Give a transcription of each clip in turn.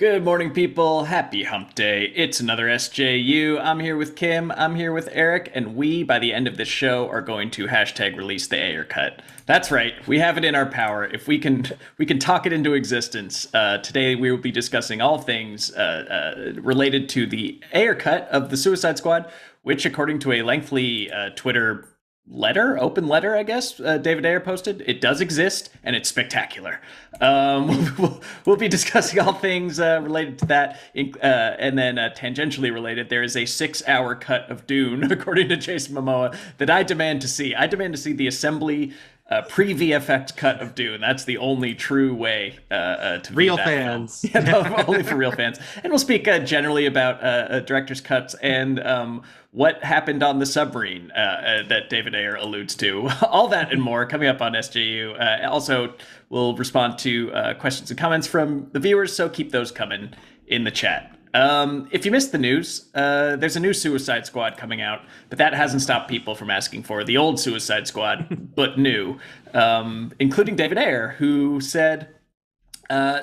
Good morning, people. Happy hump day. It's another SJU. I'm here with Kim. I'm here with Eric. And we, by the end of this show, are going to hashtag release the Ayer cut. That's right. We have it in our power. If we can talk it into existence. Today, we will be discussing all things related to the Ayer cut of the Suicide Squad, which, according to a lengthy Twitter open letter, I guess, David Ayer posted. It does exist, and it's spectacular. We'll be discussing all things related to that, and then tangentially related, there is a 6-hour cut of Dune, according to Jason Momoa, that I demand to see. I demand to see the assembly pre-VFX cut of Dune. That's the only true way to real fans. Yeah, no, only for real fans. And we'll speak generally about director's cuts and what happened on the submarine that David Ayer alludes to. All that and more coming up on SJU. Also, we'll respond to questions and comments from the viewers, so keep those coming in the chat. If you missed the news, there's a new Suicide Squad coming out, but that hasn't stopped people from asking for the old Suicide Squad, but new, including David Ayer, who said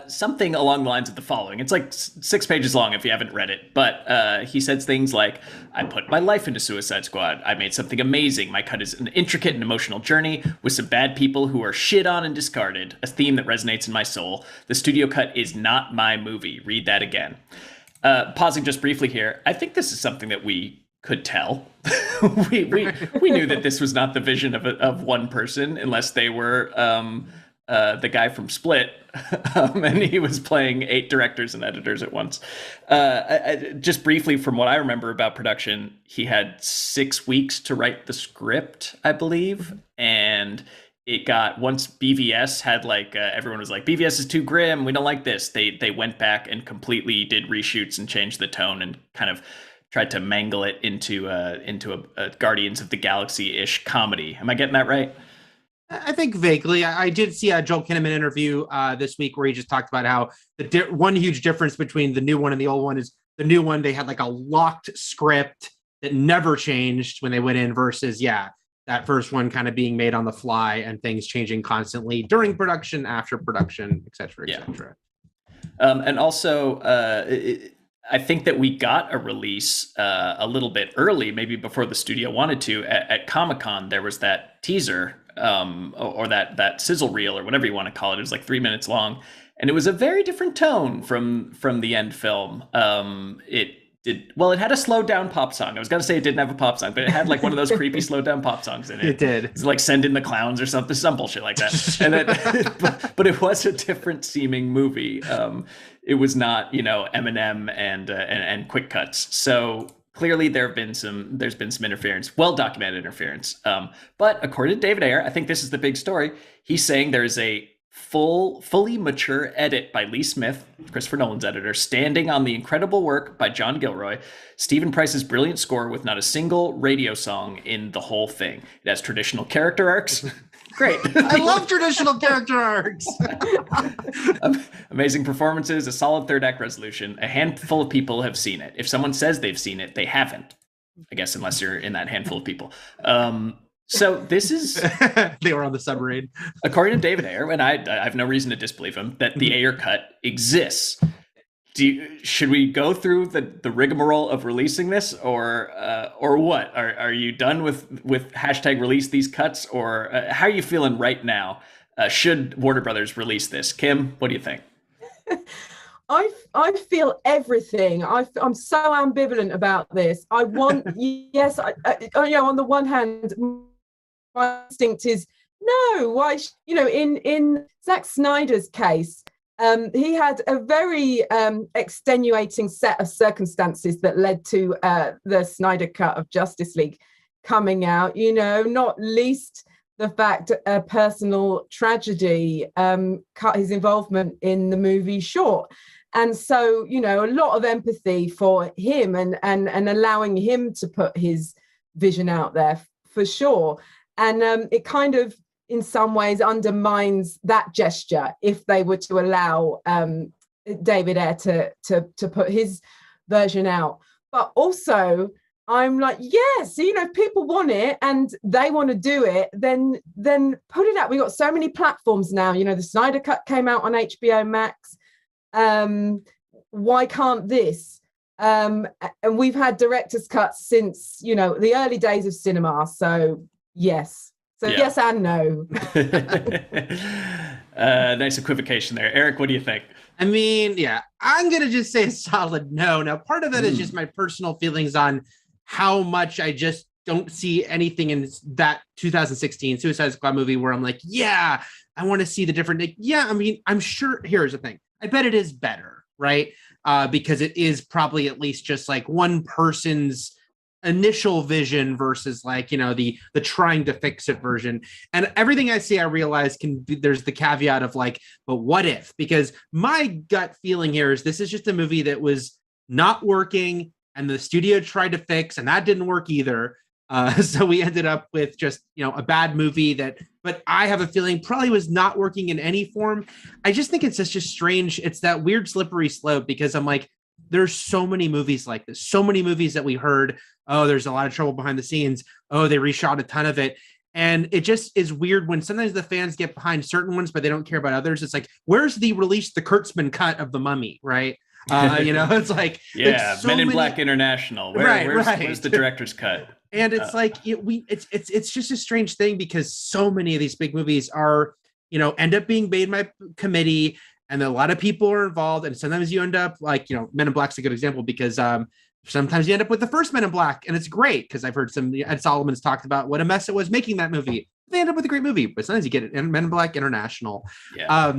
something along the lines of the following. It's like 6 pages long if you haven't read it, but he says things like, I put my life into Suicide Squad. I made something amazing. My cut is an intricate and emotional journey with some bad people who are shit on and discarded, a theme that resonates in my soul. The studio cut is not my movie. Read that again. Pausing just briefly here, I think this is something that we could tell. we knew that this was not the vision of one person, unless they were the guy from Split, and he was playing 8 directors and editors at once. Just briefly, from what I remember about production, he had 6 weeks to write the script, I believe, and it got, once BVS had everyone was like, BVS is too grim, we don't like this. They went back and completely did reshoots and changed the tone and kind of tried to mangle it into a Guardians of the Galaxy-ish comedy. Am I getting that right? I think vaguely. I did see a Joel Kinnaman interview this week where he just talked about how one huge difference between the new one and the old one is the new one, they had like a locked script that never changed when they went in versus, that first one kind of being made on the fly and things changing constantly during production, after production, et cetera, et cetera. And also, I think that we got a release a little bit early, maybe before the studio wanted to. At Comic-Con, there was that teaser or that sizzle reel or whatever you want to call it. It was like 3 minutes long. And it was a very different tone from the end film. It had a slowed down pop song. I was going to say it didn't have a pop song, but it had like one of those creepy slowed down pop songs in it. It did. It's like Send in the Clowns or something, some bullshit like that. And then, but it was a different seeming movie. It was not, Eminem and quick cuts. So clearly there's been some interference, well documented interference. But according to David Ayer, I think this is the big story. He's saying there is a fully mature edit by Lee Smith, Christopher Nolan's editor, standing on the incredible work by John Gilroy, Stephen Price's brilliant score with not a single radio song in the whole thing. It has traditional character arcs. Great. I love traditional character arcs. Amazing performances, a solid third act resolution. A handful of people have seen it. If someone says they've seen it, they haven't. I guess unless you're in that handful of people. So this is... They were on the submarine. According to David Ayer, and I have no reason to disbelieve him, that the Ayer cut exists. Should we go through the rigmarole of releasing this, or what? Are you done with hashtag release these cuts, or how are you feeling right now? Should Warner Brothers release this? Kim, what do you think? I feel everything. I'm so ambivalent about this. I want, yes, on the one hand, my instinct is no. Why, in Zack Snyder's case, he had a very extenuating set of circumstances that led to the Snyder cut of Justice League coming out. Not least the fact a personal tragedy cut his involvement in the movie short. And so, a lot of empathy for him and allowing him to put his vision out there for sure. And it kind of, in some ways, undermines that gesture if they were to allow David Ayer to put his version out. But also, I'm like, yes, if people want it and they want to do it, then put it out. We've got so many platforms now. The Snyder Cut came out on HBO Max. why can't this? And we've had director's cuts since, you know, the early days of cinema. So yes. So yes and no. Nice equivocation there. Eric, what do you think? I mean, yeah, I'm going to just say a solid no. Now, part of that is just my personal feelings on how much I just don't see anything in that 2016 Suicide Squad movie where I'm like, yeah, I want to see the different. Yeah, I mean, I'm sure. Here's the thing. I bet it is better, right? Because it is probably at least just like one person's initial vision versus like, you know, the trying to fix it version. And everything I see, I realize can be, there's the caveat of like, but what if? Because my gut feeling here is this is just a movie that was not working and the studio tried to fix and that didn't work either. So we ended up with just, you know, a bad movie that, but I have a feeling probably was not working in any form. I just think it's just strange. It's that weird slippery slope because I'm like, there's so many movies like this, so many movies that we heard, oh, there's a lot of trouble behind the scenes. Oh, they reshot a ton of it. And it just is weird when sometimes the fans get behind certain ones, but they don't care about others. It's like, where's the release, the Kurtzman cut of The Mummy, right? You know, it's like, yeah, so Men in Black International. Where's the director's cut? And it's like, it's just a strange thing because so many of these big movies are, you know, end up being made by committee and a lot of people are involved. And sometimes you end up like, you know, Men in Black's a good example because sometimes you end up with the first Men in Black and it's great because I've heard Ed Solomon's talked about what a mess it was making that movie. They end up with a great movie, but sometimes you get it in Men in Black International. Yeah.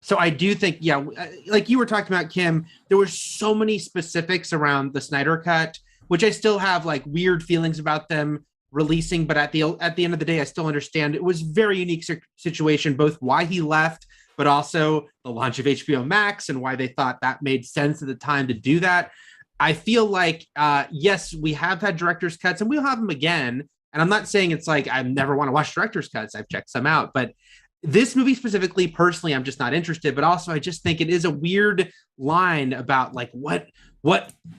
So I do think, yeah, like you were talking about, Kim, there were so many specifics around the Snyder cut, which I still have like weird feelings about them releasing. But at the end of the day, I still understand it was a very unique situation, both why he left, but also the launch of HBO Max and why they thought that made sense at the time to do that. I feel like, yes, we have had director's cuts and we'll have them again. And I'm not saying it's like I never want to watch director's cuts. I've checked some out, but this movie specifically, personally, I'm just not interested. But also, I just think it is a weird line about like what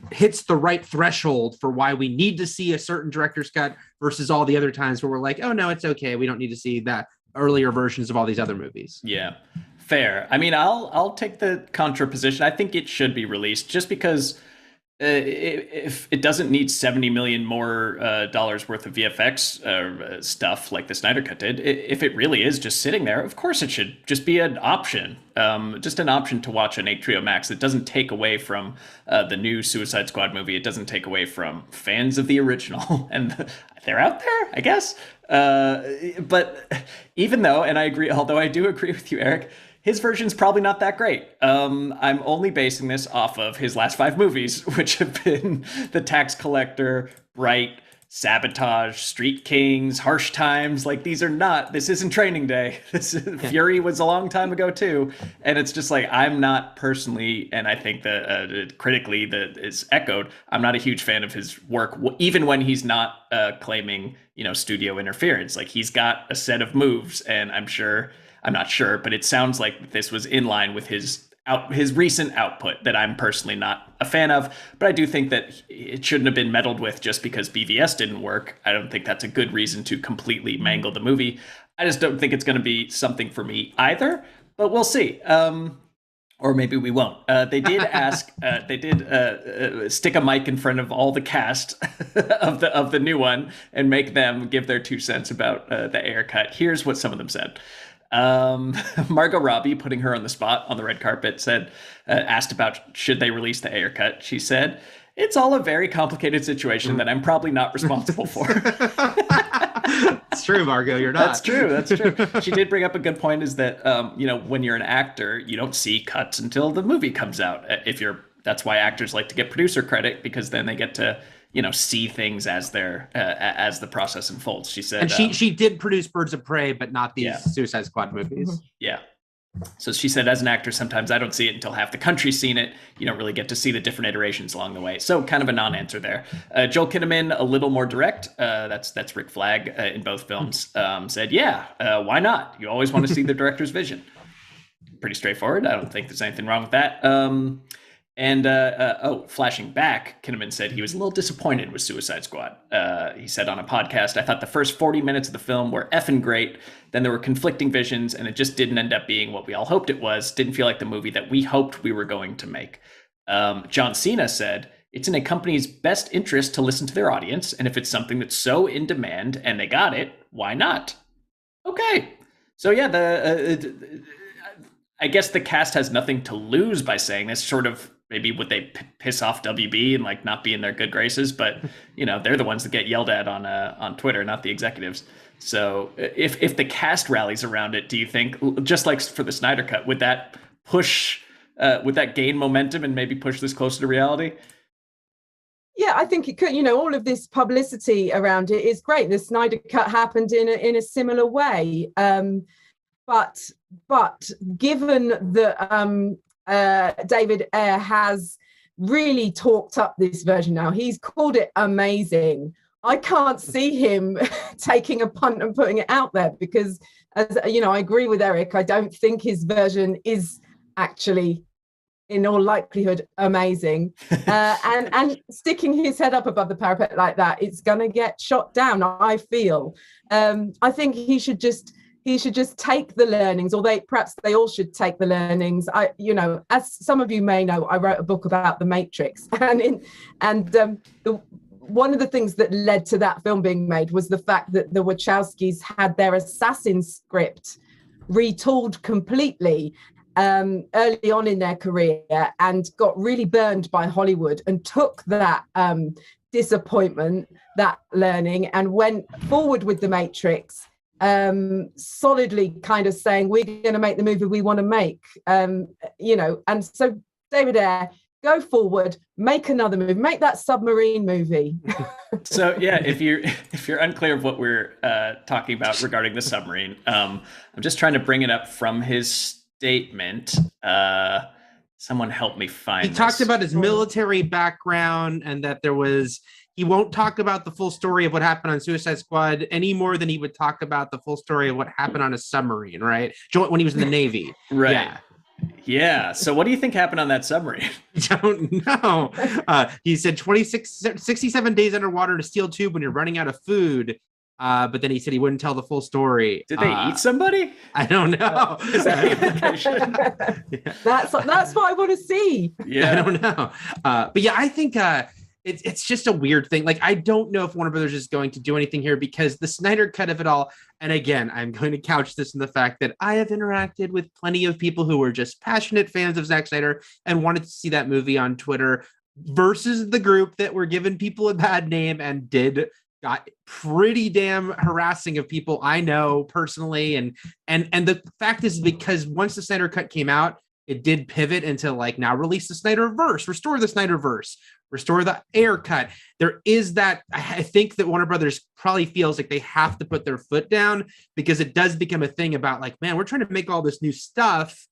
hits the right threshold for why we need to see a certain director's cut versus all the other times where we're like, oh, no, it's okay. We don't need to see that earlier versions of all these other movies. Yeah, fair. I mean, I'll take the contra position. I think it should be released just because if it doesn't need $70 million more dollars worth of VFX stuff like the Snyder Cut did, if it really is just sitting there, of course it should just be an option, just an option to watch on HBO Max. It doesn't take away from the new Suicide Squad movie. It doesn't take away from fans of the original, and they're out there, I guess. But even though, and I agree, although I do agree with you, Eric, his version's probably not that great. I'm only basing this off of his last 5 movies, which have been The Tax Collector, Bright, Sabotage, Street Kings, Harsh Times. Like, this isn't Training Day. Fury was a long time ago too. And it's just like, I'm not personally, and I think that critically that is echoed, I'm not a huge fan of his work, even when he's not claiming, you know, studio interference. Like, he's got a set of moves, and I'm not sure, but it sounds like this was in line with his recent output that I'm personally not a fan of. But I do think that it shouldn't have been meddled with just because BVS didn't work. I don't think that's a good reason to completely mangle the movie. I just don't think it's going to be something for me either, but we'll see. Or maybe we won't. They did ask. They did stick a mic in front of all the cast of the new one and make them give their 2 cents about the Ayer cut. Here's what some of them said. Margot Robbie, putting her on the spot on the red carpet, said, asked about should they release the Ayer cut. She said, "It's all a very complicated situation that I'm probably not responsible for." It's true, Margot, you're not. That's true. She did bring up a good point, is that, you know, when you're an actor, you don't see cuts until the movie comes out. That's why actors like to get producer credit, because then they get to, you know, see things as as the process unfolds. She said, and she did produce Birds of Prey, but not these Suicide Squad movies. Yeah. So she said, as an actor, sometimes I don't see it until half the country's seen it. You don't really get to see the different iterations along the way. So kind of a non-answer there. Joel Kinnaman, a little more direct. That's Rick Flag in both films. Said, why not? You always want to see the director's vision. Pretty straightforward. I don't think there's anything wrong with that. Flashing back, Kinnaman said he was a little disappointed with Suicide Squad. He said on a podcast, "I thought the first 40 minutes of the film were effing great. Then there were conflicting visions, and it just didn't end up being what we all hoped it was. Didn't feel like the movie that we hoped we were going to make." John Cena said, "It's in a company's best interest to listen to their audience, and if it's something that's so in demand and they got it, why not?" Okay. So yeah, I guess the cast has nothing to lose by saying this. Sort of maybe would they piss off WB and like not be in their good graces, but they're the ones that get yelled at on Twitter, not the executives. So if the cast rallies around it, do you think, just like for the Snyder Cut, would that gain momentum and maybe push this closer to reality? Yeah, I think it could. All of this publicity around it is great. The Snyder Cut happened in a similar way, but given that David Ayer has really talked up this version now, he's called it amazing. I can't see him taking a punt and putting it out there because, as I agree with Eric. I don't think his version is actually, in all likelihood, amazing. And sticking his head up above the parapet like that, it's going to get shot down, I feel. I think he should just take the learnings, or perhaps they all should take the learnings. As some of you may know, I wrote a book about the Matrix, one of the things that led to that film being made was the fact that the Wachowskis had their Assassin script retooled completely early on in their career and got really burned by Hollywood, and took that disappointment, that learning, and went forward with the Matrix, solidly kind of saying, we're going to make the movie we want to make, and so David Ayer, go forward, make another movie, make that submarine movie. So yeah, if you're unclear of what we're talking about regarding the submarine, I'm just trying to bring it up from his statement. Someone help me find. He talked about his military background and that he won't talk about the full story of what happened on Suicide Squad any more than he would talk about the full story of what happened on a submarine, right? When he was in the Navy. Right. Yeah. Yeah. So what do you think happened on that submarine? I don't know. He said 67 days underwater in a steel tube when you're running out of food. But then he said he wouldn't tell the full story. Did they eat somebody? I don't know. Is that the implication? Yeah. That's what I want to see. Yeah, I don't know. But yeah, I think it's just a weird thing. Like, I don't know if Warner Brothers is going to do anything here, because the Snyder Cut of it all, and again, I'm going to couch this in the fact that I have interacted with plenty of people who were just passionate fans of Zack Snyder and wanted to see that movie on Twitter, versus the group that were giving people a bad name and got pretty damn harassing of people I know personally. And the fact is, because once the Snyder Cut came out, it did pivot into like, now release the Snyderverse, restore the Snyderverse, restore the Ayer cut. There is that. I think that Warner Brothers probably feels like they have to put their foot down, because it does become a thing about like, man, we're trying to make all this new stuff,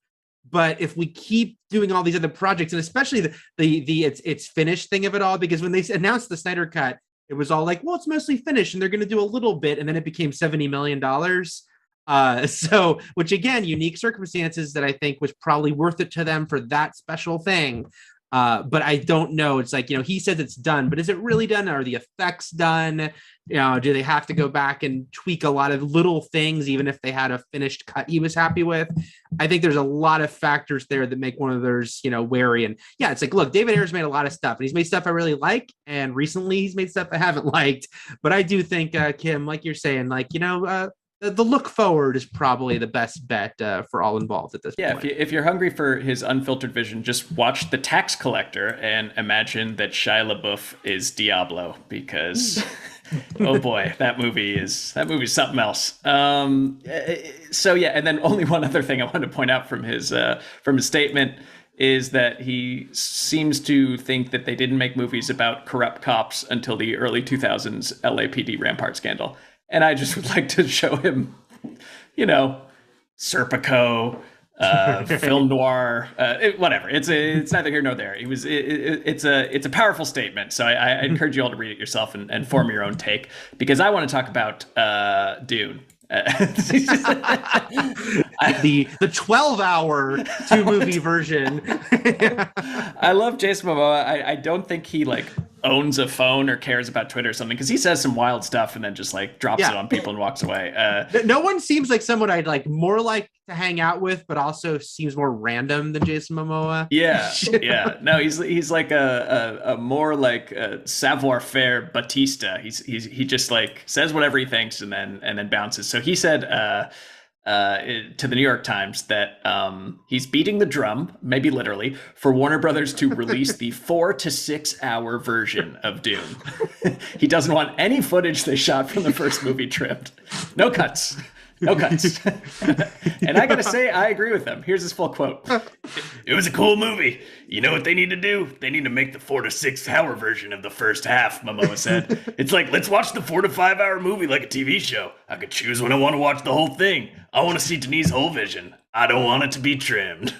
but if we keep doing all these other projects, and especially the it's finished thing of it all, because when they announced the Snyder Cut, it was all like, well, it's mostly finished and they're going to do a little bit, and then it became $70 million. So, which again, unique circumstances that I think was probably worth it to them for that special thing. But I don't know. It's like, he says it's done, but is it really done? Are the effects done? Do they have to go back and tweak a lot of little things, even if they had a finished cut he was happy with? I think there's a lot of factors there that make one of those, wary. And yeah, it's like, look, David Ayer's made a lot of stuff, and he's made stuff I really like. And recently he's made stuff I haven't liked. But I do think, Kim, like you're saying, like, the look forward is probably the best bet for all involved at this point. Yeah, if you're hungry for his unfiltered vision, just watch The Tax Collector and imagine that Shia LaBeouf is Diablo, because oh boy, that movie's something else. So yeah, and then only one other thing I wanted to point out from his statement is that he seems to think that they didn't make movies about corrupt cops until the early 2000s LAPD Rampart scandal. And I just would like to show him, Serpico, film noir, whatever. It's neither here nor there. It's a powerful statement. So I encourage you all to read it yourself and form your own take, because I want to talk about Dune. The 12-hour 2-movie version. I love Jason Momoa. I don't think he owns a phone or cares about Twitter or something, because he says some wild stuff and then just drops it on people and walks away. No one seems like someone I'd more like to hang out with, but also seems more random than Jason Momoa. Yeah. No, he's like a more like savoir-faire Batista. He just like says whatever he thinks and then bounces. So he said to the New York Times that he's beating the drum, maybe literally, for Warner Brothers to release the 4 to 6 hour version of Dune. He doesn't want any footage they shot from the first movie trimmed. No cuts. No cuts. And I gotta say, I agree with him. Here's his full quote. It was a cool movie. You know what they need to do? They need to make the 4 to 6 hour version of the first half, Momoa said. It's like, let's watch the 4 to 5 hour movie like a TV show. I could choose when I want to watch the whole thing. I want to see Denis' whole vision. I don't want it to be trimmed.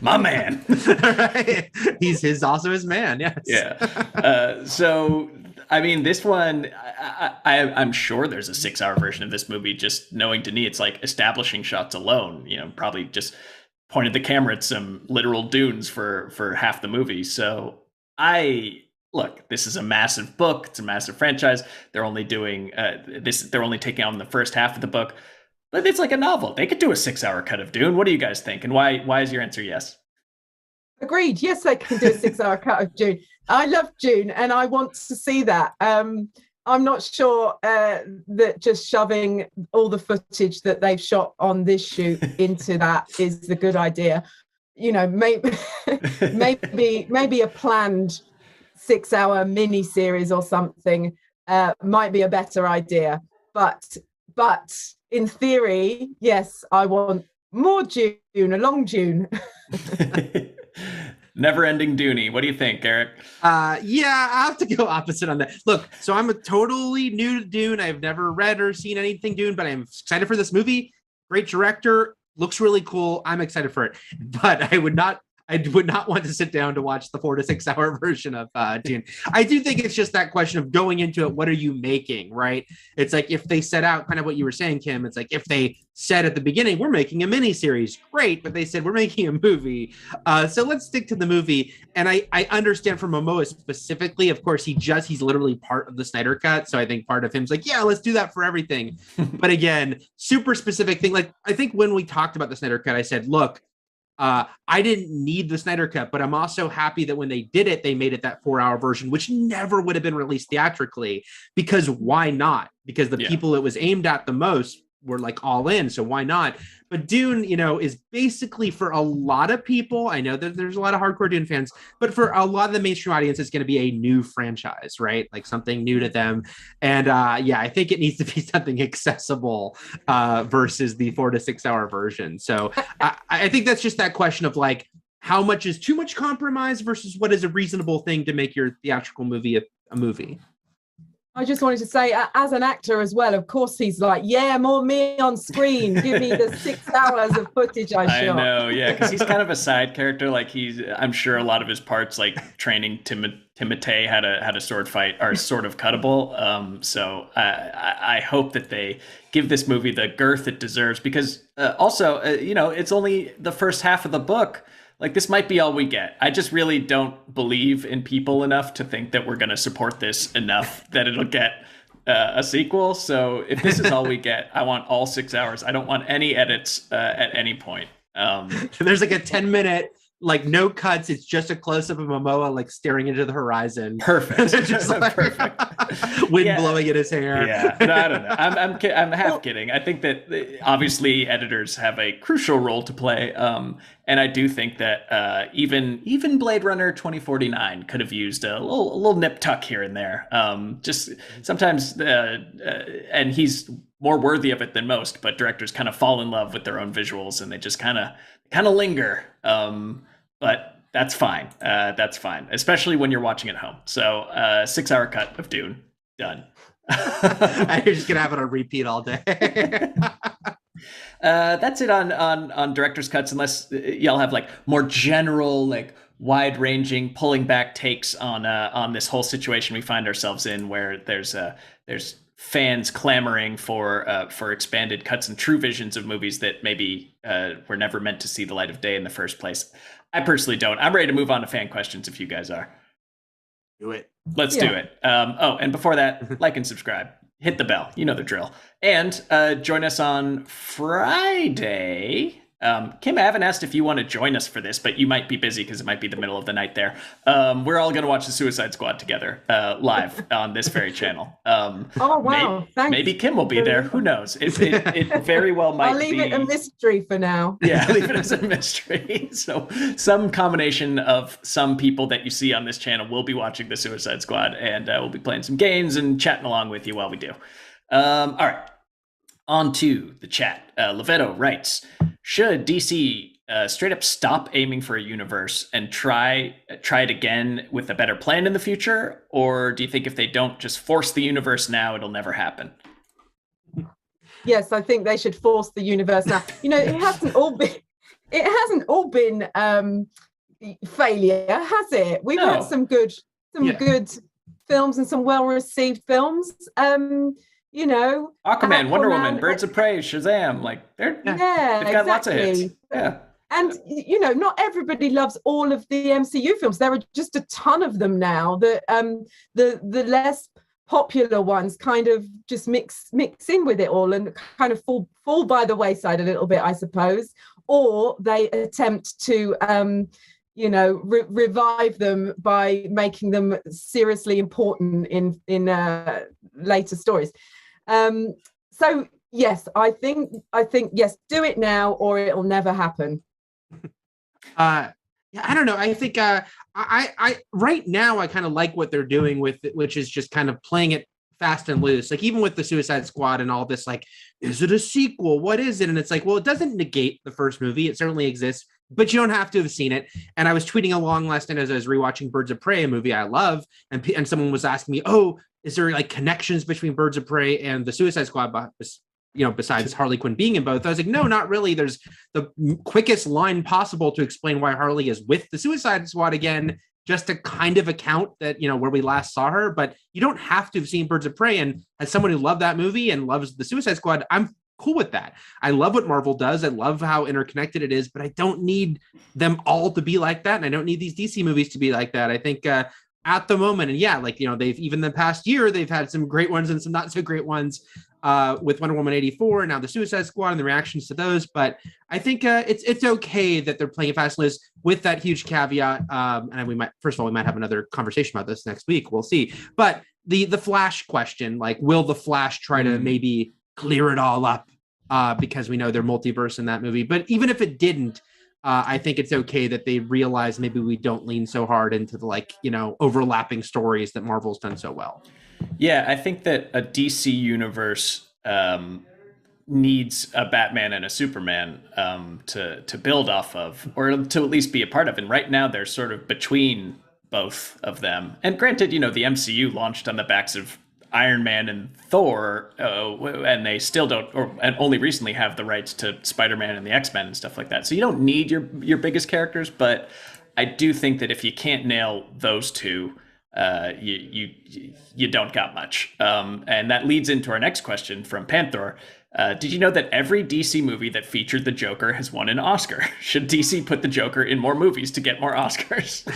My man. Right. He's also his man, yes. Yeah. So I mean, this one, I'm sure there's a 6 hour version of this movie. Just knowing Denis, it's like establishing shots alone, probably just pointed the camera at some literal dunes for half the movie. So look, this is a massive book. It's a massive franchise. They're only doing this. They're only taking on the first half of the book, but it's like a novel. They could do a 6 hour cut of Dune. What do you guys think? And why is your answer yes? Agreed. Yes, they can do a 6 hour cut of Dune. I love Dune and I want to see that. I'm not sure that just shoving all the footage that they've shot on this shoot into that is the good idea. Maybe a planned 6 hour mini series or something might be a better idea. But in theory, yes, I want more Dune, a long Dune. Never-ending Dooney. What do you think, Eric? Yeah, I have to go opposite on that. Look, so I'm a totally new to Dune. I've never read or seen anything Dune, but I'm excited for this movie. Great director, looks really cool. I'm excited for it, but I would not want to sit down to watch the 4 to 6 hour version of Dune. I do think it's just that question of going into it. What are you making, right? It's like if they set out kind of what you were saying, Kim. It's like if they said at the beginning, we're making a mini series, great, but they said we're making a movie. So let's stick to the movie. And I understand from Momoa specifically. Of course, he's literally part of the Snyder Cut. So I think part of him's like, yeah, let's do that for everything. But again, super specific thing. Like I think when we talked about the Snyder Cut, I said, look. I didn't need the Snyder Cut, but I'm also happy that when they did it, they made it that 4 hour version, which never would have been released theatrically, because why not? Because the people it was aimed at the most were like all in. So why not? But Dune, is basically for a lot of people. I know that there's a lot of hardcore Dune fans, but for a lot of the mainstream audience, it's going to be a new franchise, right? Like something new to them. And I think it needs to be something accessible versus the 4 to 6 hour version. So I think that's just that question of like, how much is too much compromise versus what is a reasonable thing to make your theatrical movie a movie. I just wanted to say, as an actor as well, of course, he's like, yeah, more me on screen. Give me the 6 hours of footage I shot. I know, yeah, because he's kind of a side character. Like I'm sure a lot of his parts, like training Timothée how to sword fight, are sort of cuttable. So I hope that they give this movie the girth it deserves, because also, it's only the first half of the book. Like, this might be all we get. I just really don't believe in people enough to think that we're going to support this enough that it'll get a sequel. So if this is all we get, I want all 6 hours. I don't want any edits at any point. There's like a 10-minute, like no cuts. It's just a close-up of Momoa like staring into the horizon. Perfect. Just like, perfect. Wind blowing in his hair. Yeah. No, I don't know. I'm half kidding. I think that obviously editors have a crucial role to play. And I do think that even Blade Runner 2049 could have used a little nip tuck here and there. Just sometimes, and he's more worthy of it than most. But directors kind of fall in love with their own visuals, and they just kind of linger. But that's fine. That's fine, especially when you're watching at home. So 6 hour cut of Dune, done. You're just gonna have it on repeat all day. That's it on director's cuts, unless y'all have like more general, like wide-ranging, pulling back takes on this whole situation we find ourselves in, where there's fans clamoring for expanded cuts and true visions of movies that maybe were never meant to see the light of day in the first place. I personally don't. I'm ready to move on to fan questions if you guys are. Do it. Let's do it. And before that, like and subscribe. hit the bell. You know the drill. And join us on Friday. Kim, I haven't asked if you want to join us for this, but you might be busy because it might be the middle of the night there. We're all going to watch the Suicide Squad together live on this very channel. Oh, wow. Thanks. Maybe Kim will be there. Who knows? It very well might be. I'll leave it a mystery for now. Yeah, leave it as a mystery. So some combination of some people that you see on this channel will be watching the Suicide Squad, and we'll be playing some games and chatting along with you while we do. All right. On to the chat. Levetto writes, should DC straight up stop aiming for a universe and try it again with a better plan in the future? Or do you think if they don't just force the universe now, it'll never happen? Yes, I think they should force the universe now. You know, it hasn't all been failure, has it? We've had some good films and some well-received films. You know, Aquaman, Wonder Woman, Birds of Prey, Shazam, like they've got lots of hits. Yeah. And you know, not everybody loves all of the MCU films. There are just a ton of them now that the less popular ones kind of just mix in with it all and kind of fall by the wayside a little bit, I suppose, or they attempt to you know, revive them by making them seriously important in later stories. So yes, I think yes, do it now or it'll never happen. Yeah, I don't know. I think I right now I kind of like what they're doing with it, which is just kind of playing it fast and loose. Like even with the Suicide Squad and all this, like, is it a sequel? What is it? And it's like, well, it doesn't negate the first movie. It certainly exists, but you don't have to have seen it. And I was tweeting along last night as I was rewatching Birds of Prey, a movie I love, and someone was asking me, oh, is there like connections between Birds of Prey and the Suicide Squad, you know, besides Harley Quinn being in both? I was like, no, not really. There's the quickest line possible to explain why Harley is with the Suicide Squad again, just to kind of account that, you know, where we last saw her. But you don't have to have seen Birds of Prey. And as someone who loved that movie and loves the Suicide Squad, I'm cool with that. I love what Marvel does. I love how interconnected it is, but I don't need them all to be like that. And I don't need these DC movies to be like that. I think at the moment, and yeah, like, you know, they've even the past year, they've had some great ones and some not so great ones with Wonder Woman 84 and now the Suicide Squad and the reactions to those. But I think it's okay that they're playing it fast and loose with that huge caveat. And we might have another conversation about this next week. We'll see. But the Flash question, like, will the Flash try to maybe clear it all up because we know they're multiverse in that movie? But even if it didn't, I think it's okay that they realize maybe we don't lean so hard into the, like, you know, overlapping stories that Marvel's done so well. Yeah, I think that a DC universe needs a Batman and a Superman to build off of, or to at least be a part of. And right now they're sort of between both of them. And granted, you know, the MCU launched on the backs of Iron Man and Thor, and they still don't, and only recently have the rights to Spider-Man and the X-Men and stuff like that. So you don't need your biggest characters, but I do think that if you can't nail those two, you don't got much. And that leads into our next question from Panther. Did you know that every DC movie that featured the Joker has won an Oscar? Should DC put the Joker in more movies to get more Oscars?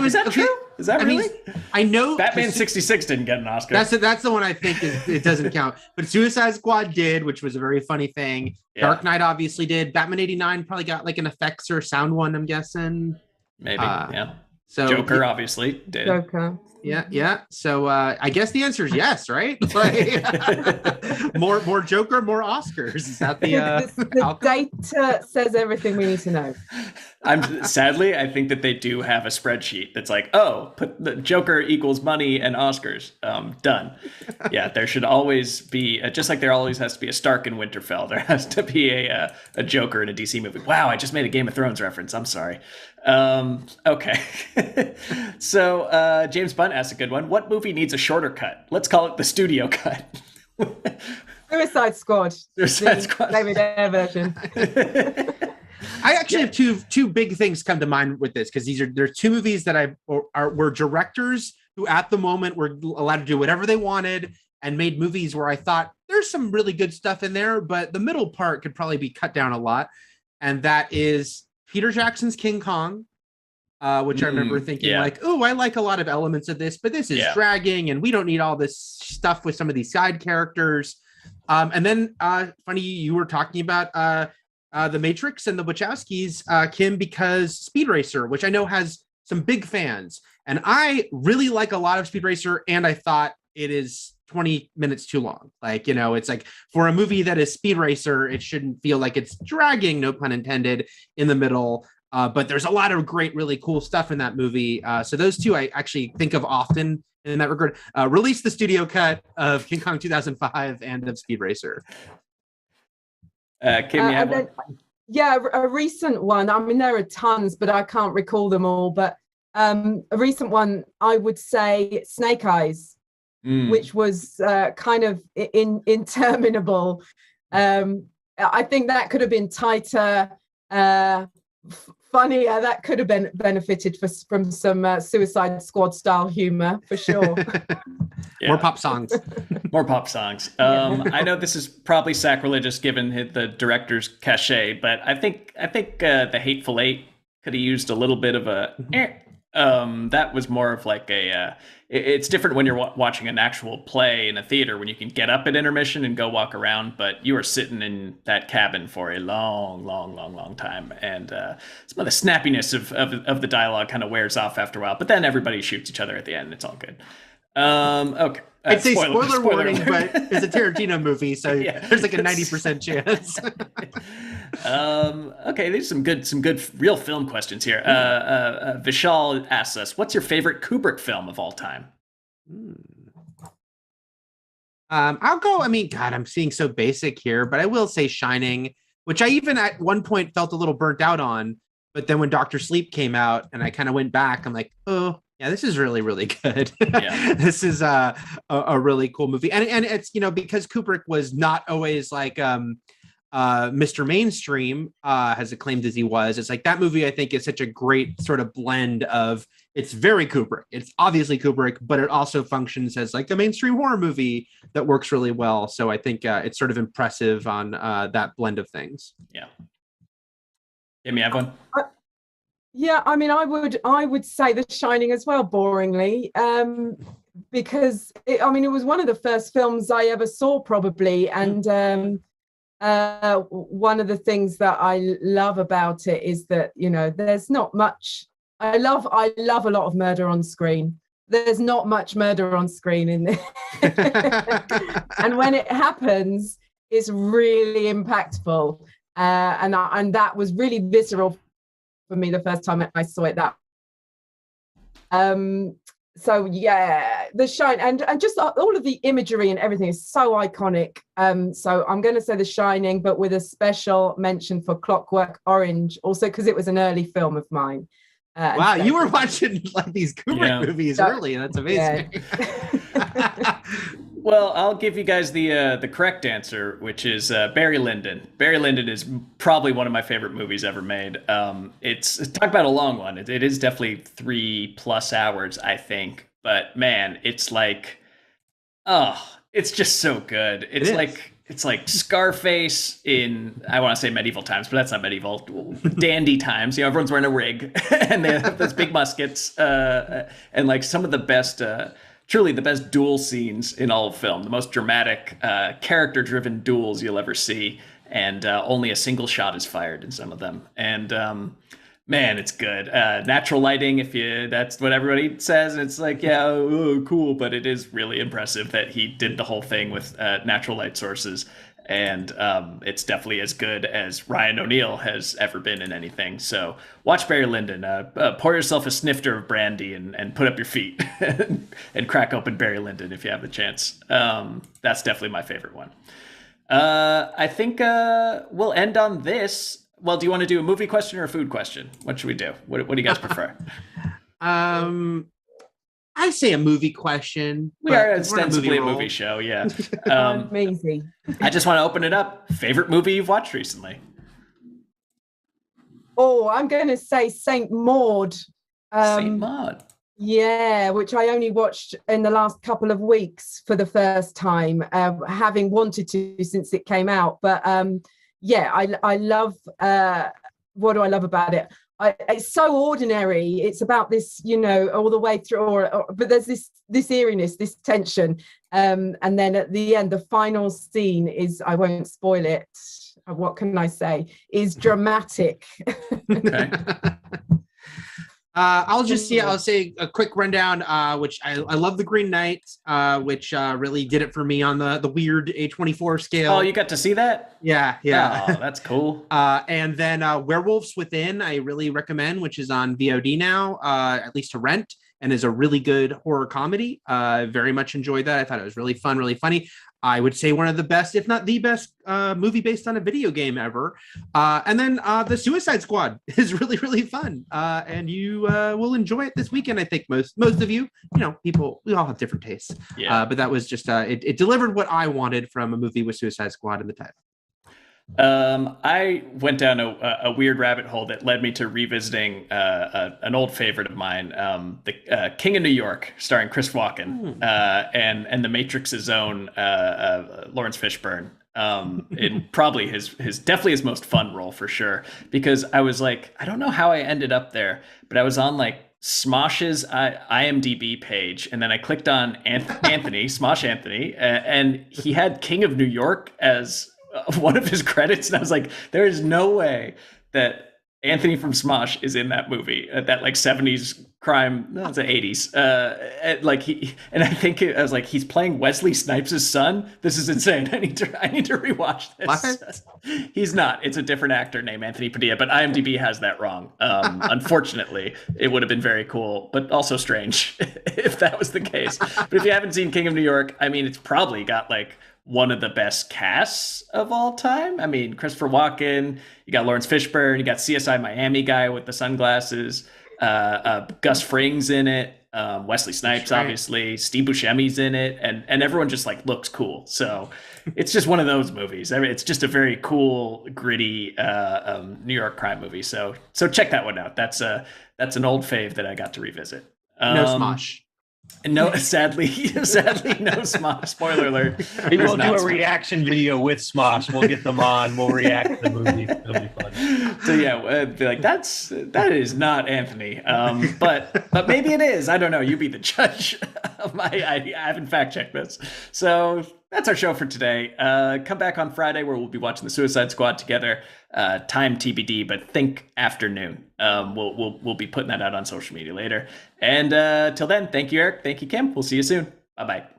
Is that true? Is that really? I know Batman 66 didn't get an Oscar. That's the one I think it doesn't count. But Suicide Squad did, which was a very funny thing. Yeah. Dark Knight obviously did. Batman 89 probably got like an effects or sound one, I'm guessing. Maybe, yeah. So Joker obviously did. Joker. Yeah. So I guess the answer is yes, right? Like, more Joker, more Oscars. Is that the data says everything we need to know. Sadly, I think that they do have a spreadsheet that's like, oh, put the Joker equals money and Oscars. Done. Yeah, there should always be, just like there always has to be a Stark in Winterfell, there has to be a Joker in a DC movie. Wow, I just made a Game of Thrones reference. I'm sorry. Okay. So James Bunn asked a good one. What movie needs a shorter cut? Let's call it the studio cut. Suicide Squad. Suicide Squad. David Ayer version. I actually have two big things come to mind with this, because there's two movies that were directors who at the moment were allowed to do whatever they wanted and made movies where I thought there's some really good stuff in there, but the middle part could probably be cut down a lot. And that is Peter Jackson's King Kong which I remember thinking like, oh, I like a lot of elements of this, but this is dragging and we don't need all this stuff with some of these side characters. And then funny, you were talking about The Matrix and the Wachowskis, Kim, because Speed Racer, which I know has some big fans. And I really like a lot of Speed Racer, and I thought it is 20 minutes too long. Like, you know, it's like for a movie that is Speed Racer, it shouldn't feel like it's dragging, no pun intended, in the middle. But there's a lot of great, really cool stuff in that movie. So those two I actually think of often in that regard. Release the studio cut of King Kong 2005 and of Speed Racer. Kim, you have one? Yeah, a recent one. I mean, there are tons, but I can't recall them all. But a recent one, I would say Snake Eyes, which was kind of interminable. I think that could have been tighter, funnier. That could have been benefited from some Suicide Squad style humor for sure. More pop songs. More pop songs. I know this is probably sacrilegious given the director's cachet, but I think The Hateful Eight could have used a little bit of a. That was more of like a. It's different when you're watching an actual play in a theater when you can get up at intermission and go walk around, but you are sitting in that cabin for a long time, and some of the snappiness of the dialogue kind of wears off after a while. But then everybody shoots each other at the end. It's all good. Okay. I'd say spoiler warning, but it's a Tarantino movie, so there's like a 90% chance. Okay, there's some good real film questions here. Vishal asks us, what's your favorite Kubrick film of all time? I'll go, I mean, God, I'm seeing so basic here, but I will say Shining, which I even at one point felt a little burnt out on, but then when Dr. Sleep came out and I kind of went back, I'm like, oh, yeah, this is really, really good. This is a really cool movie. And it's, you know, because Kubrick was not always like Mr. Mainstream, as acclaimed as he was. It's like that movie, I think, is such a great sort of blend of, it's very Kubrick. It's obviously Kubrick, but it also functions as like a mainstream horror movie that works really well. So I think it's sort of impressive on that blend of things. Yeah. Amy, have one? Yeah, I mean, I would say The Shining as well, boringly, because it was one of the first films I ever saw, probably, and one of the things that I love about it is that, you know, there's not much. I love a lot of murder on screen. There's not much murder on screen in this, and when it happens, it's really impactful, and that was really visceral for me the first time I saw it. So yeah, The Shine and just all of the imagery and everything is so iconic. So I'm going to say The Shining, but with a special mention for Clockwork Orange, also because it was an early film of mine. Wow, you were watching like these Kubrick movies early. That's amazing. Yeah. Well, I'll give you guys the correct answer, which is Barry Lyndon. Barry Lyndon is probably one of my favorite movies ever made. It's talk about a long one. It is definitely 3+ hours, I think. But man, it's like, it's just so good. It's like Scarface in, I want to say medieval times, but that's not medieval. Dandy times. You know, everyone's wearing a rig, and they have those big muskets, and like some of the best. Truly the best duel scenes in all of film, the most dramatic, character-driven duels you'll ever see, and only a single shot is fired in some of them. And man, it's good. Natural lighting, that's what everybody says, and it's like, yeah, cool, but it is really impressive that he did the whole thing with natural light sources. And it's definitely as good as Ryan O'Neal has ever been in anything. So watch Barry Lyndon. Pour yourself a snifter of brandy and put up your feet and crack open Barry Lyndon if you have the chance. That's definitely my favorite one. I think we'll end on this. Well, do you want to do a movie question or a food question? What should we do? What do you guys prefer? I say a movie question. We are ostensibly a movie show, yeah. Amazing. I just want to open it up. Favorite movie you've watched recently? Oh, I'm going to say Saint Maud. Saint Maud. Yeah, which I only watched in the last couple of weeks for the first time, having wanted to since it came out. But yeah, I love. What do I love about it? it's so ordinary. It's about this, all the way through, but there's this eeriness, this tension, and then at the end, the final scene is, I won't spoil it. What can I say? Is dramatic. Okay. I'll say a quick rundown, which I love The Green Knight, which really did it for me on the weird A24 scale. Oh, you got to see that? Yeah. Oh, that's cool. And then Werewolves Within, I really recommend, which is on VOD now, at least to rent, and is a really good horror comedy. Very much enjoyed that. I thought it was really fun, really funny. I would say one of the best, if not the best, movie based on a video game ever. And then The Suicide Squad is really, really fun. And you will enjoy it this weekend, I think. Most of you, people, we all have different tastes. Yeah. But that was just, it delivered what I wanted from a movie with Suicide Squad in the title. I went down a weird rabbit hole that led me to revisiting an old favorite of mine, the King of New York, starring Chris Walken, and the Matrix's own Lawrence Fishburne. In probably his definitely his most fun role for sure, because I was like, I don't know how I ended up there, but I was on like Smosh's IMDb page, and then I clicked on Anthony Smosh Anthony, and he had King of New York as one of his credits, and I was like, there is no way that Anthony from Smosh is in that movie, that like 70s crime, no, it's the 80s. I think I was like, he's playing Wesley Snipes' son. This is insane. I need to rewatch this. What? He's not. It's a different actor named Anthony Padilla, but IMDb has that wrong. Unfortunately, it would have been very cool, but also strange if that was the case. But if you haven't seen King of New York, I mean, it's probably got like one of the best casts of all time. I mean, Christopher Walken, you got Lawrence Fishburne, you got CSI Miami guy with the sunglasses, Gus Fring's in it, Wesley Snipes, obviously, Steve Buscemi's in it, and everyone just like looks cool. So it's just one of those movies. I mean, it's just a very cool, gritty New York crime movie. So check that one out. That's an old fave that I got to revisit. No Smosh. No, sadly, no Smosh. Spoiler alert. Maybe we'll do a reaction video with Smosh. We'll get them on. We'll react to the movie. It'll be fun. So yeah, be like, that is not Anthony. But maybe it is. I don't know. You be the judge. I haven't fact checked this. So that's our show for today. Come back on Friday where we'll be watching The Suicide Squad together. Time TBD, but think afternoon. We'll be putting that out on social media later. And till then, thank you, Eric. Thank you, Kim. We'll see you soon. Bye-bye.